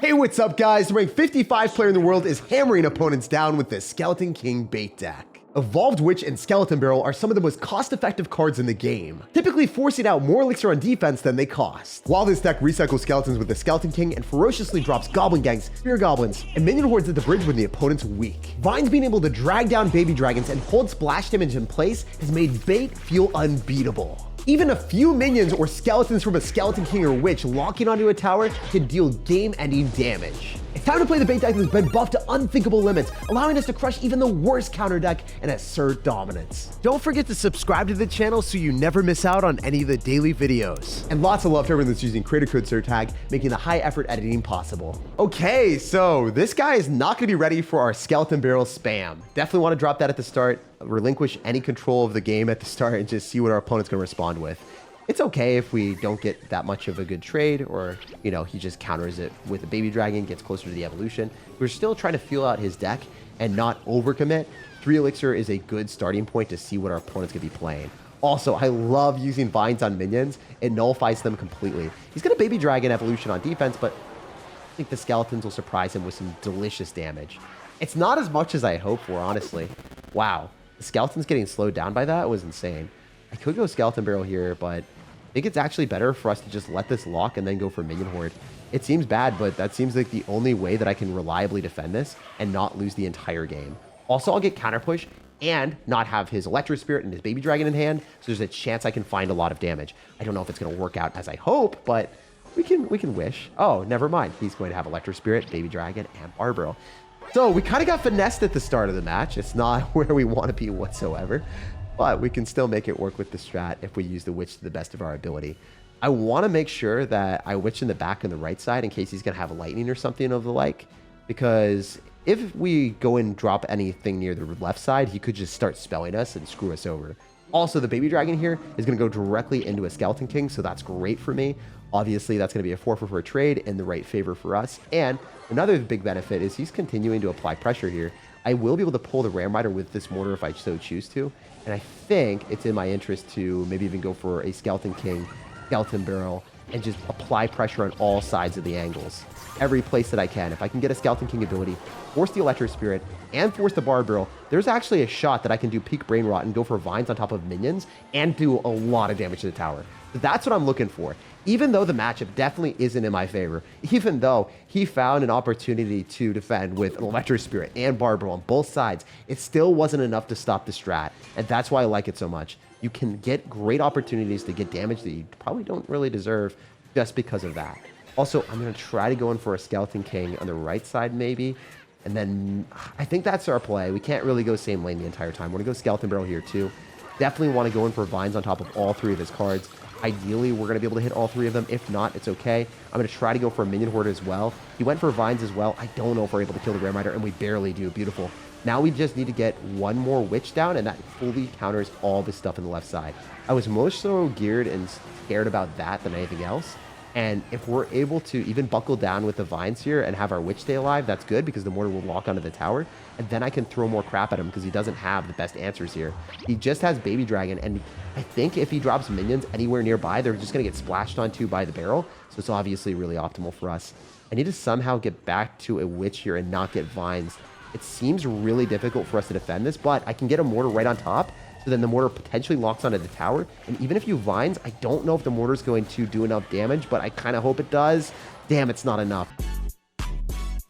Hey, what's up guys? The ranked 55 player in the world is hammering opponents down with the Skeleton King bait deck. Evolved Witch and Skeleton Barrel are some of the most cost-effective cards in the game, typically forcing out more elixir on defense than they cost. While this deck recycles skeletons with the Skeleton King and ferociously drops goblin gangs, spear goblins, and minion hordes at the bridge when the opponent's weak. Vines being able to drag down baby dragons and hold splash damage in place has made bait feel unbeatable. Even a few minions or skeletons from a Skeleton King or Witch locking onto a tower can deal game-ending damage. It's time to play the bait deck that's been buffed to unthinkable limits, allowing us to crush even the worst counter deck and assert dominance. Don't forget to subscribe to the channel so you never miss out on any of the daily videos. And lots of love to everyone that's using creator code SirTag, making the high effort editing possible. Okay, so this guy is not gonna be ready for our Skeleton Barrel spam. Definitely wanna drop that at the start, relinquish any control of the game at the start and just see what our opponent's gonna respond with. It's okay if we don't get that much of a good trade or, you know, he just counters it with a baby dragon, gets closer to the evolution. We're still trying to feel out his deck and not overcommit. 3 elixir is a good starting point to see what our opponent's gonna be playing. Also, I love using vines on minions. It nullifies them completely. He's gonna baby dragon evolution on defense, but I think the skeletons will surprise him with some delicious damage. It's not as much as I hoped for, honestly. Wow, the skeletons getting slowed down by that was insane. I could go Skeleton Barrel here, but I think it's actually better for us to just let this lock and then go for Minion Horde. It seems bad, but that seems like the only way that I can reliably defend this and not lose the entire game. Also, I'll get counterpush and not have his Electro Spirit and his Baby Dragon in hand, so there's a chance I can find a lot of damage. I don't know if it's going to work out as I hope, but we can wish. Oh, never mind. He's going to have Electro Spirit, Baby Dragon, and Barbaro. So we kind of got finessed at the start of the match. It's not where we want to be whatsoever. But we can still make it work with the strat if we use the Witch to the best of our ability. I want to make sure that I Witch in the back and the right side in case he's going to have lightning or something of the like. Because if we go and drop anything near the left side, he could just start spelling us and screw us over. Also, the Baby Dragon here is going to go directly into a Skeleton King, so that's great for me. Obviously, that's going to be a 4-for a trade in the right favor for us. And another big benefit is he's continuing to apply pressure here. I will be able to pull the Ram Rider with this mortar if I so choose to. And I think it's in my interest to maybe even go for a Skeleton King, Skeleton Barrel, and just apply pressure on all sides of the angles. Every place that I can. If I can get a Skeleton King ability, force the Electro Spirit, and force the Bard Barrel, there's actually a shot that I can do Peak Brain Rot and go for Vines on top of minions and do a lot of damage to the tower. That's what I'm looking for. Even though the matchup definitely isn't in my favor, even though he found an opportunity to defend with an Electro Spirit and Barbaro on both sides, it still wasn't enough to stop the strat, and that's why I like it so much. You can get great opportunities to get damage that you probably don't really deserve just because of that. Also, I'm going to try to go in for a Skeleton King on the right side maybe, and then I think that's our play. We can't really go same lane the entire time. We're going to go Skeleton Barrel here too. Definitely want to go in for Vines on top of all 3 of his cards. Ideally, we're going to be able to hit all 3 of them. If not, it's okay. I'm going to try to go for a Minion Horde as well. He went for Vines as well. I don't know if we're able to kill the Ram Rider, and we barely do. Beautiful. Now we just need to get one more Witch down, and that fully counters all the stuff on the left side. I was most so geared and scared about that than anything else. And if we're able to even buckle down with the Vines here and have our Witch stay alive, that's good because the mortar will lock onto the tower. And then I can throw more crap at him because he doesn't have the best answers here. He just has Baby Dragon, and I think if he drops minions anywhere nearby, they're just going to get splashed onto by the barrel. So it's obviously really optimal for us. I need to somehow get back to a Witch here and not get Vines. It seems really difficult for us to defend this, but I can get a mortar right on top. So then the mortar potentially locks onto the tower. And even if you Vines, I don't know if the mortar is going to do enough damage, but I kind of hope it does. Damn, it's not enough.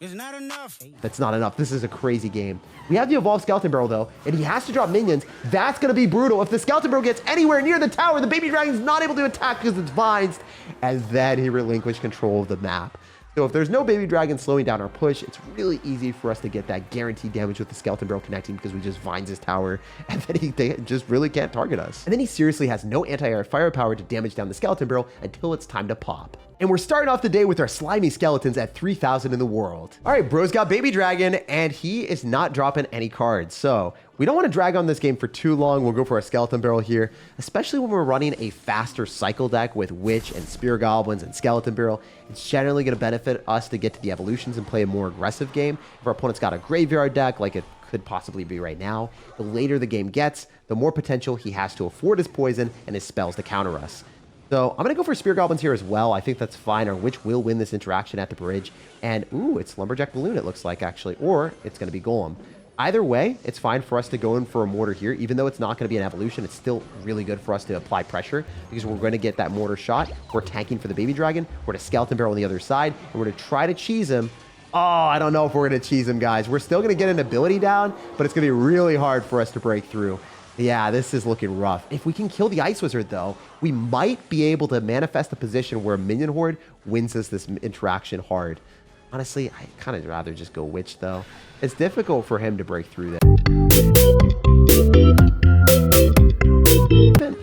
It's not enough. That's not enough. This is a crazy game. We have the Evolved Skeleton Barrel, though, and he has to drop minions. That's going to be brutal. If the Skeleton Barrel gets anywhere near the tower, the Baby Dragon's not able to attack because it's Vines. And then he relinquished control of the map. So if there's no Baby Dragon slowing down our push, it's really easy for us to get that guaranteed damage with the Skeleton Barrel connecting because we just Vines his tower, and then they just really can't target us. And then he seriously has no anti-air firepower to damage down the Skeleton Barrel until it's time to pop. And we're starting off the day with our slimy skeletons at 3,000 in the world. All right, bro's got Baby Dragon, and he is not dropping any cards. So we don't want to drag on this game for too long. We'll go for a Skeleton Barrel here, especially when we're running a faster cycle deck with Witch and Spear Goblins and Skeleton Barrel. It's generally going to benefit us to get to the evolutions and play a more aggressive game. If our opponent's got a graveyard deck, like it could possibly be right now, the later the game gets, the more potential he has to afford his poison and his spells to counter us. So I'm going to go for Spear Goblins here as well. I think that's fine. Our Witch will win this interaction at the bridge. And, ooh, it's Lumberjack Balloon, it looks like, actually. Or it's going to be Golem. Either way, it's fine for us to go in for a Mortar here. Even though it's not going to be an evolution, it's still really good for us to apply pressure because we're going to get that Mortar shot. We're tanking for the Baby Dragon. We're going to Skeleton Barrel on the other side. And we're going to try to cheese him. Oh, I don't know if we're going to cheese him, guys. We're still going to get an ability down, but it's going to be really hard for us to break through. Yeah, this is looking rough. If we can kill the Ice Wizard, though, we might be able to manifest a position where Minion Horde wins us this interaction hard. Honestly, I kind of rather just go Witch, though. It's difficult for him to break through there.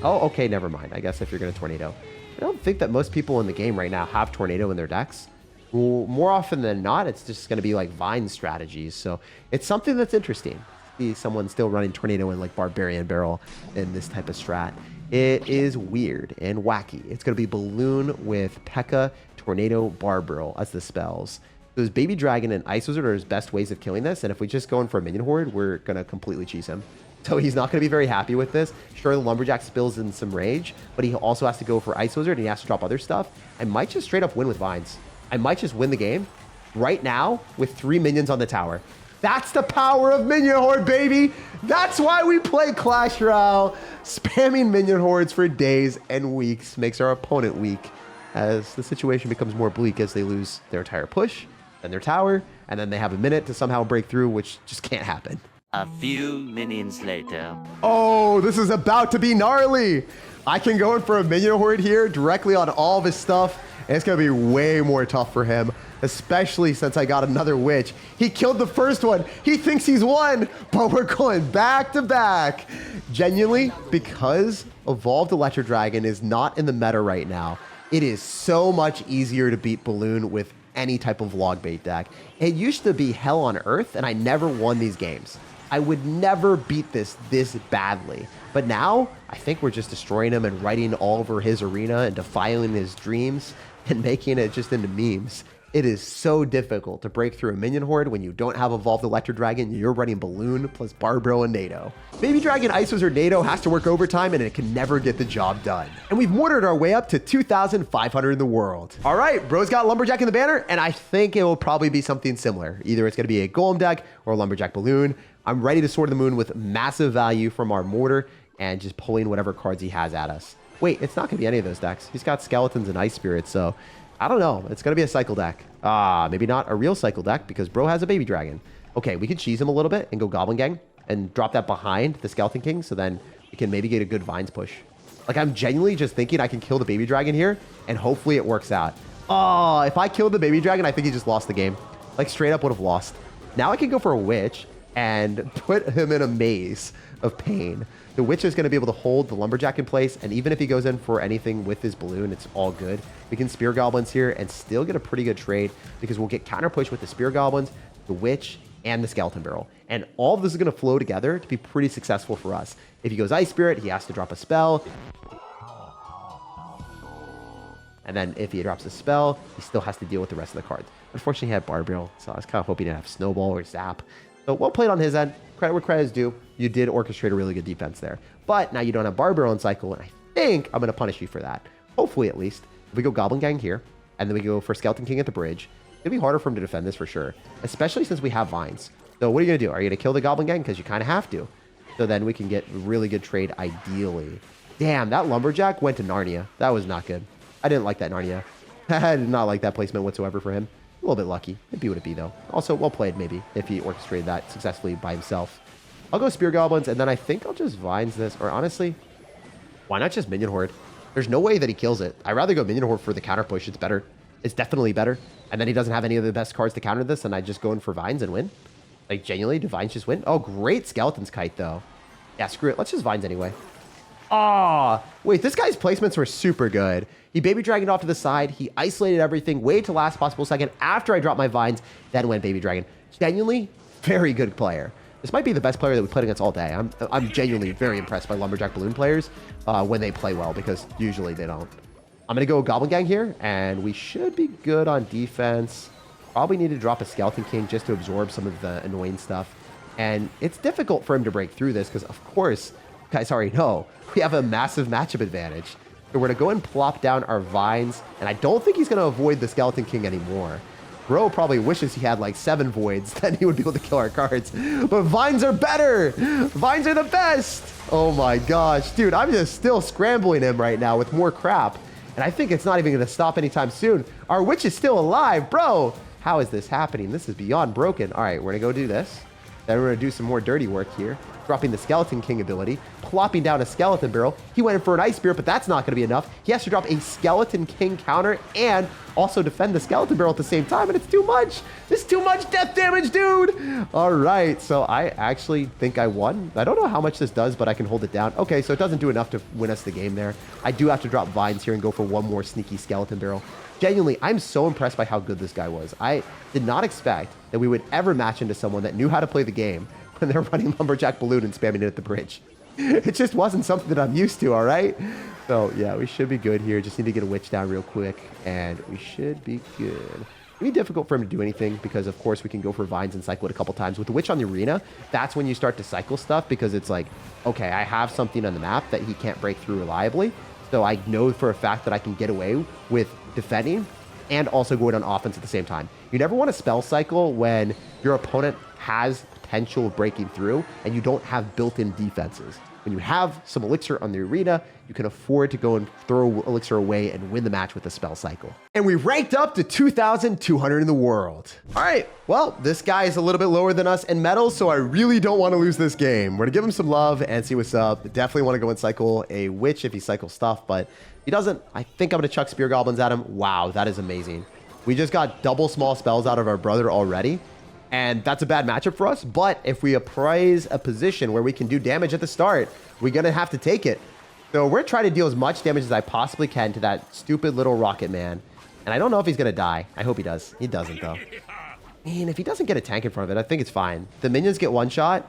Oh, okay, never mind. I guess if you're going to Tornado. I don't think that most people in the game right now have Tornado in their decks. More often than not, it's just going to be like Vine strategies. So it's something that's interesting. See someone still running Tornado in like Barbarian Barrel in this type of strat. It is weird and wacky. It's going to be Balloon with P.E.K.K.A, Tornado, Barbarrel as the spells. Those Baby Dragon and Ice Wizard are his best ways of killing this. And if we just go in for a Minion Horde, we're going to completely cheese him. So he's not going to be very happy with this. Sure, the Lumberjack spills in some rage, but he also has to go for Ice Wizard and he has to drop other stuff. I might just straight up win with Vines. I might just win the game right now with 3 minions on the tower. That's the power of Minion Horde, baby. That's why we play Clash Royale. Spamming Minion Hordes for days and weeks makes our opponent weak as the situation becomes more bleak as they lose their entire push and their tower, and then they have a minute to somehow break through, which just can't happen. A few minions later. Oh, this is about to be gnarly. I can go in for a Minion Horde here directly on all of his stuff, and it's going to be way more tough for him, especially since I got another Witch. He killed the first one. He thinks he's won, but we're going back to back. Genuinely, because Evolved Electro Dragon is not in the meta right now, it is so much easier to beat Balloon with any type of log bait deck. It used to be hell on earth, and I never won these games. I would never beat this badly. But now, I think we're just destroying him and writing all over his arena and defiling his dreams and making it just into memes. It is so difficult to break through a Minion Horde when you don't have Evolved Electro Dragon. You're running Balloon plus Barbro and Nado. Baby Dragon, Ice Wizard, Nado has to work overtime and it can never get the job done. And we've mortared our way up to 2,500 in the world. All right, bro's got Lumberjack in the banner, and I think it will probably be something similar. Either it's going to be a Golem deck or a Lumberjack Balloon. I'm ready to Sword of the Moon with massive value from our mortar and just pulling whatever cards he has at us. Wait, it's not going to be any of those decks. He's got Skeletons and Ice Spirits, so I don't know. It's going to be a cycle deck. Maybe not a real cycle deck because bro has a Baby Dragon. Okay, we could cheese him a little bit and go Goblin Gang and drop that behind the Skeleton King, so then we can maybe get a good Vines push. Like, I'm genuinely just thinking I can kill the Baby Dragon here, and hopefully it works out. Oh, if I killed the Baby Dragon, I think he just lost the game. Like, straight up would have lost. Now I can go for a Witch and put him in a maze of pain. The Witch is going to be able to hold the Lumberjack in place, and even if he goes in for anything with his Balloon, it's all good. We can Spear Goblins here and still get a pretty good trade because we'll get counter push with the Spear Goblins, the Witch, and the Skeleton Barrel. And all of this is going to flow together to be pretty successful for us. If he goes Ice Spirit, he has to drop a spell. And then if he drops a spell, he still has to deal with the rest of the cards. Unfortunately, he had Barbarial, so I was kind of hoping to have Snowball or Zap. So well played on his end. Credit where credit is due. You did orchestrate a really good defense there. But now you don't have Barbarial in cycle, and I think I'm going to punish you for that. Hopefully, at least. If we go Goblin Gang here, and then we go for Skeleton King at the bridge, it'll be harder for him to defend this for sure, especially since we have Vines. So what are you going to do? Are you going to kill the Goblin Gang? Because you kind of have to. So then we can get a really good trade, ideally. Damn, that Lumberjack went to Narnia. That was not good. I didn't like that Narnia. I did not like that placement whatsoever for him. A little bit lucky. It'd be what it be, though. Also, well played, maybe, if he orchestrated that successfully by himself. I'll go Spear Goblins, and then I think I'll just Vines this. Or honestly, why not just Minion Horde? There's no way that he kills it. I'd rather go Minion Horde for the counter push. It's better. It's definitely better. And then he doesn't have any of the best cards to counter this, and I just go in for Vines and win. Like, genuinely, do Vines just win? Oh, great Skeleton's Kite, though. Yeah, screw it. Let's just Vines anyway. Ah, wait, this guy's placements were super good. He Baby Dragoned off to the side. He isolated everything way to last possible second after I dropped my Vines, then went Baby Dragon. Genuinely, very good player. This might be the best player that we played against all day. I'm genuinely very impressed by Lumberjack Balloon players when they play well, because usually they don't. I'm going to go Goblin Gang here, and we should be good on defense. Probably need to drop a Skeleton King just to absorb some of the annoying stuff. And it's difficult for him to break through this because, of course, you guys already know, we have a massive matchup advantage. So we're gonna go and plop down our vines, and I don't think he's gonna avoid the Skeleton King anymore. Bro probably wishes he had like 7 voids, then he would be able to kill our cards. But vines are better! Vines are the best! Oh my gosh, dude, I'm just still scrambling him right now with more crap. And I think it's not even gonna stop anytime soon. Our witch is still alive, bro! How is this happening? This is beyond broken. All right, we're gonna go do this. Then we're gonna do some more dirty work here. Dropping the Skeleton King ability, plopping down a Skeleton Barrel. He went in for an Ice Spirit, but that's not gonna be enough. He has to drop a Skeleton King counter and also defend the Skeleton Barrel at the same time, and it's too much. This is too much death damage, dude. All right, so I actually think I won. I don't know how much this does, but I can hold it down. Okay, so it doesn't do enough to win us the game there. I do have to drop vines here and go for one more sneaky Skeleton Barrel. Genuinely, I'm so impressed by how good this guy was. I did not expect that we would ever match into someone that knew how to play the game when they're running Lumberjack Balloon and spamming it at the bridge. It just wasn't something that I'm used to, all right? So, yeah, we should be good here. Just need to get a witch down real quick, and we should be good. It'll be difficult for him to do anything because, of course, we can go for vines and cycle it a couple times. With the witch on the arena, that's when you start to cycle stuff because it's like, okay, I have something on the map that he can't break through reliably. So I know for a fact that I can get away with defending and also going on offense at the same time. You never want to spell cycle when your opponent has potential of breaking through and you don't have built-in defenses. When you have some elixir on the arena, you can afford to go and throw elixir away and win the match with a spell cycle. And we ranked up to 2,200 in the world. All right, well, this guy is a little bit lower than us in medals, so I really don't want to lose this game. We're gonna give him some love and see what's up. Definitely want to go and cycle a witch if he cycles stuff, but if he doesn't, I think I'm gonna chuck spear goblins at him. Wow, that is amazing. We just got double small spells out of our brother already. And that's a bad matchup for us. But if we appraise a position where we can do damage at the start, we're going to have to take it. So we're trying to deal as much damage as I possibly can to that stupid little rocket man. And I don't know if he's going to die. I hope he does. He doesn't, though. And if he doesn't get a tank in front of it, I think it's fine. The minions get one shot.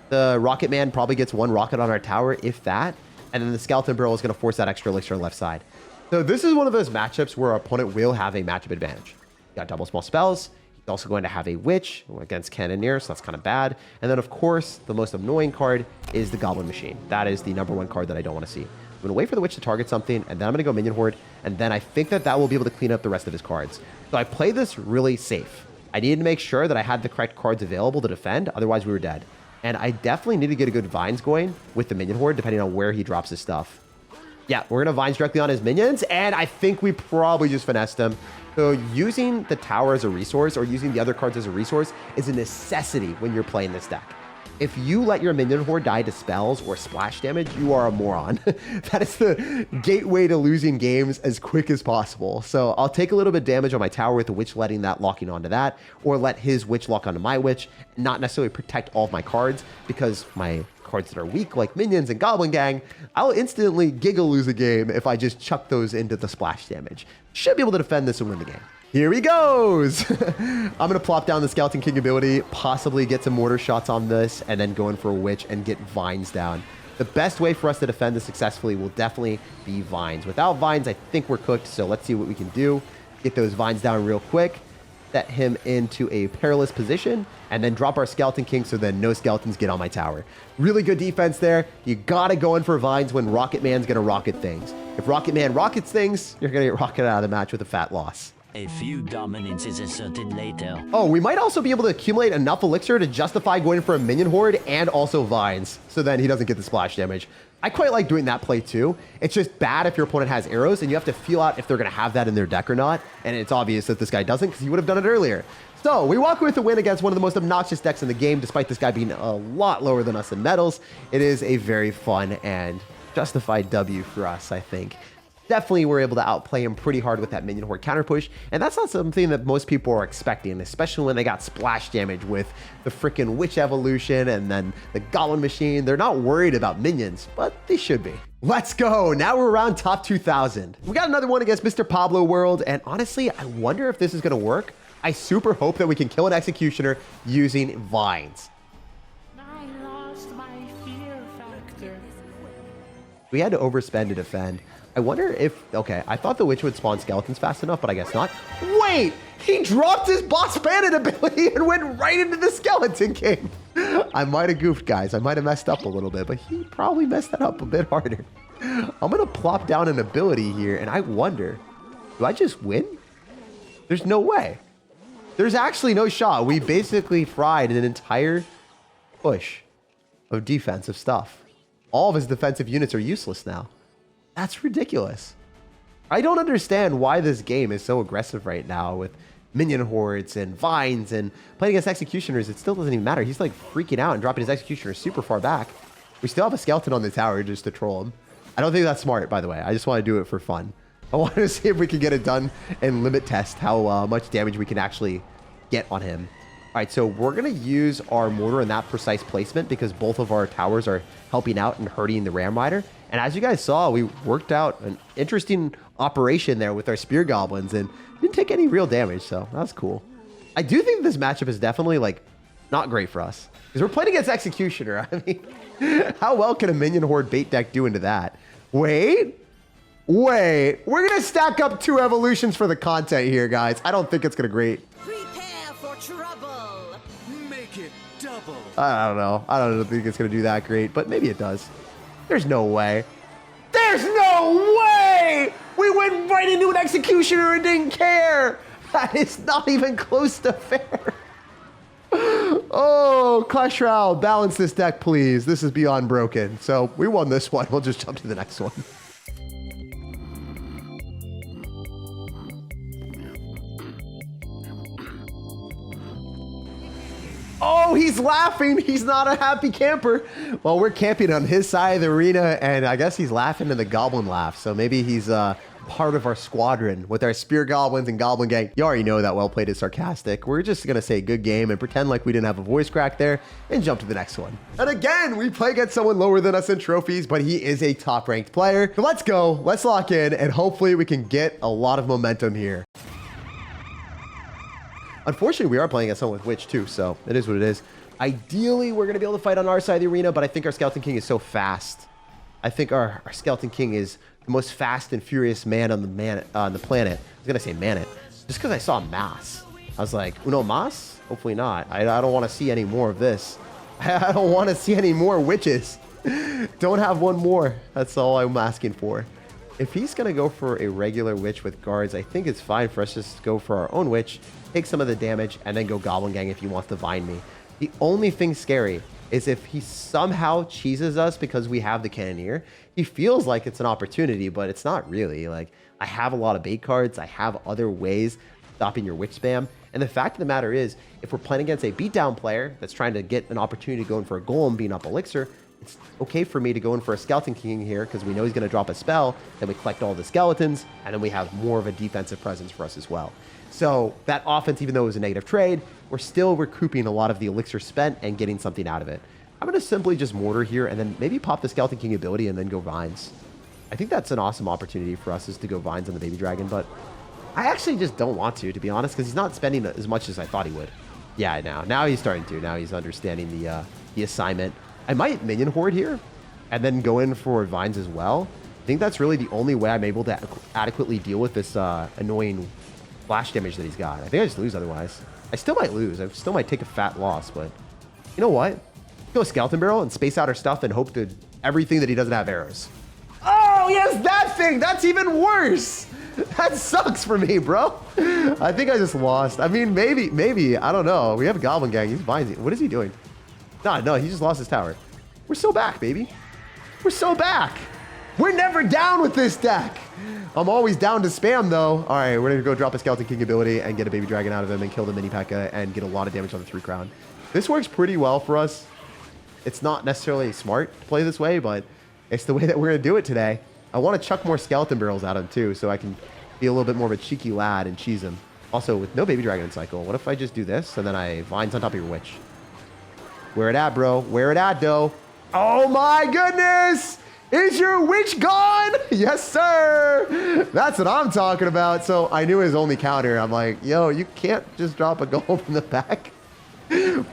The rocket man probably gets one rocket on our tower, if that. And then the skeleton barrel is going to force that extra elixir on the left side. So this is one of those matchups where our opponent will have a matchup advantage. Got double small spells. Also going to have a witch against cannoneer, so that's kind of bad. And then, of course, the most annoying card is the goblin machine. That is the #1 card that I don't want to see. I'm going to wait for the witch to target something, and then I'm going to go minion horde, and then I think that that will be able to clean up the rest of his cards. So I play this really safe. I needed to make sure that I had the correct cards available to defend, otherwise we were dead. And I definitely need to get a good vines going with the minion horde, depending on where he drops his stuff. Yeah, we're going to vines directly on his minions, and I think we probably just finessed him. So using the tower as a resource or using the other cards as a resource is a necessity when you're playing this deck. If you let your minion horde die to spells or splash damage, you are a moron. That is the gateway to losing games as quick as possible. So I'll take a little bit of damage on my tower with the witch letting that locking onto that, or let his witch lock onto my witch, not necessarily protect all of my cards because my cards that are weak like minions and goblin gang, I'll instantly giggle lose a game if I just chuck those into the splash damage. Should be able to defend this and win the game. Here he goes. I'm going to plop down the Skeleton King ability, possibly get some mortar shots on this, and then go in for a witch and get vines down. The best way for us to defend this successfully will definitely be vines. Without vines, I think we're cooked, so let's see what we can do. Get those vines down real quick, set him into a perilous position, and then drop our Skeleton King so then no skeletons get on my tower. Really good defense there. You gotta go in for vines when Rocket Man's gonna rocket things. If Rocket Man rockets things, you're gonna get rocketed out of the match with a fat loss. A few dominance is asserted later. Oh, we might also be able to accumulate enough elixir to justify going for a minion horde and also vines, so then he doesn't get the splash damage. I quite like doing that play too. It's just bad if your opponent has arrows and you have to feel out if they're gonna have that in their deck or not. And it's obvious that this guy doesn't because he would have done it earlier. So we walk away with a win against one of the most obnoxious decks in the game, despite this guy being a lot lower than us in medals. It is a very fun and justified W for us, I think. Definitely were able to outplay him pretty hard with that minion horde counter push, and that's not something that most people are expecting, especially when they got splash damage with the freaking witch evolution and then the goblin machine. They're not worried about minions, but they should be. Let's go. Now we're around top 2,000. We got another one against Mr. Pablo World, and honestly, I wonder if this is going to work. I super hope that we can kill an executioner using vines. I lost my fear factor. We had to overspend to defend. I wonder if, okay, I thought the witch would spawn skeletons fast enough, but I guess not. Wait, he dropped his boss bandit ability and went right into the Skeleton King. I might have goofed, guys. I might have messed up a little bit, but he probably messed that up a bit harder. I'm going to plop down an ability here, and I wonder, do I just win? There's no way. There's actually no shot. We basically fried an entire push of defensive stuff. All of his defensive units are useless now. That's ridiculous. I don't understand why this game is so aggressive right now with minion hordes and vines and playing against executioners. It still doesn't even matter. He's like freaking out and dropping his executioner super far back. We still have a skeleton on the tower just to troll him. I don't think that's smart, by the way. I just want to do it for fun. I want to see if we can get it done and limit test how much damage we can actually get on him. All right, so we're going to use our mortar in that precise placement because both of our towers are helping out and hurting the Ram Rider. And as you guys saw, we worked out an interesting operation there with our spear goblins and didn't take any real damage, so that was cool. I do think this matchup is definitely like not great for us because we're playing against Executioner. I mean, how well can a minion horde bait deck do into that? Wait, we're going to stack up 2 evolutions for the content here, guys. I don't think it's going to great. Prepare for trouble. Make it double. I don't know. I don't think it's going to do that great, but maybe it does. There's no way. There's no way! We went right into an executioner and didn't care. That is not even close to fair. Oh, Clash Royale, balance this deck, please. This is beyond broken. So we won this one. We'll just jump to the next one. Oh, he's laughing. He's not a happy camper. Well, we're camping on his side of the arena, and I guess he's laughing in the goblin laugh. So maybe he's part of our squadron with our spear goblins and goblin gang. You already know that well played is sarcastic. We're just going to say good game and pretend like we didn't have a voice crack there and jump to the next one. And again, we play against someone lower than us in trophies, but he is a top-ranked player. So let's go. Let's lock in, and hopefully we can get a lot of momentum here. Unfortunately, we are playing against someone with Witch too, so it is what it is. Ideally, we're going to be able to fight on our side of the arena, but I think our Skeleton King is so fast. I think our Skeleton King is the most fast and furious man on the planet. I was going to say man-it, just because I saw mass. I was like, uno mas? Hopefully not. I don't want to see any more of this. I don't want to see any more witches. Don't have one more. That's all I'm asking for. If he's going to go for a regular witch with guards, I think it's fine for us just to go for our own witch, take some of the damage, and then go Goblin Gang if he wants to vine me. The only thing scary is if he somehow cheeses us because we have the Cannoneer. He feels like it's an opportunity, but it's not really. Like, I have a lot of bait cards. I have other ways of stopping your witch spam. And the fact of the matter is, if we're playing against a beatdown player that's trying to get an opportunity to go in for a golem, being up elixir, it's okay for me to go in for a Skeleton King here because we know he's going to drop a spell. Then we collect all the skeletons, and then we have more of a defensive presence for us as well. So that offense, even though it was a negative trade, we're still recouping a lot of the elixir spent and getting something out of it. I'm going to simply just mortar here and then maybe pop the Skeleton King ability and then go vines. I think that's an awesome opportunity for us is to go vines on the baby dragon, but I actually just don't want to be honest, because he's not spending as much as I thought he would. Yeah, now he's starting to. Now he's understanding the assignment. I might minion horde here and then go in for vines as well. I think that's really the only way I'm able to adequately deal with this annoying flash damage that he's got. I think I just lose otherwise. I still might lose. I still might take a fat loss, but you know what? Go Skeleton Barrel and space out our stuff and hope to everything that he doesn't have arrows. Oh, yes, that thing. That's even worse. That sucks for me, bro. I think I just lost. I mean, maybe. I don't know. We have a Goblin Gang. He's binding. What is he doing? No, he just lost his tower. We're so back, baby. We're so back. We're never down with this deck. I'm always down to spam, though. All right, we're going to go drop a Skeleton King ability and get a baby dragon out of him and kill the mini P.E.K.K.A. and get a lot of damage on the 3 crown. This works pretty well for us. It's not necessarily smart to play this way, but it's the way that we're going to do it today. I want to chuck more Skeleton Barrels at him, too, so I can be a little bit more of a cheeky lad and cheese him. Also, with no baby dragon in cycle, what if I just do this and then I vines on top of your witch? Where it at, bro? Where it at, though? Oh, my goodness! Is your witch gone? Yes, sir. That's what I'm talking about. So I knew his only counter. I'm like, yo, you can't just drop a goal from the back.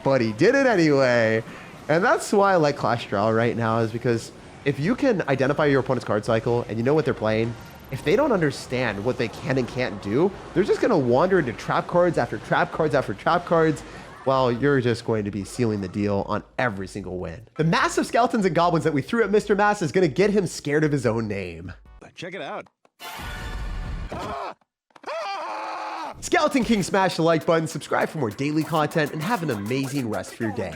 But he did it anyway. And that's why I like Clash Royale right now, is because if you can identify your opponent's card cycle and you know what they're playing, if they don't understand what they can and can't do, they're just going to wander into trap cards after trap cards after trap cards. well, you're just going to be sealing the deal on every single win. The massive skeletons and goblins that we threw at Mr. Mass is going to get him scared of his own name. Check it out. Skeleton King, smash the like button, subscribe for more daily content, and have an amazing rest of your day.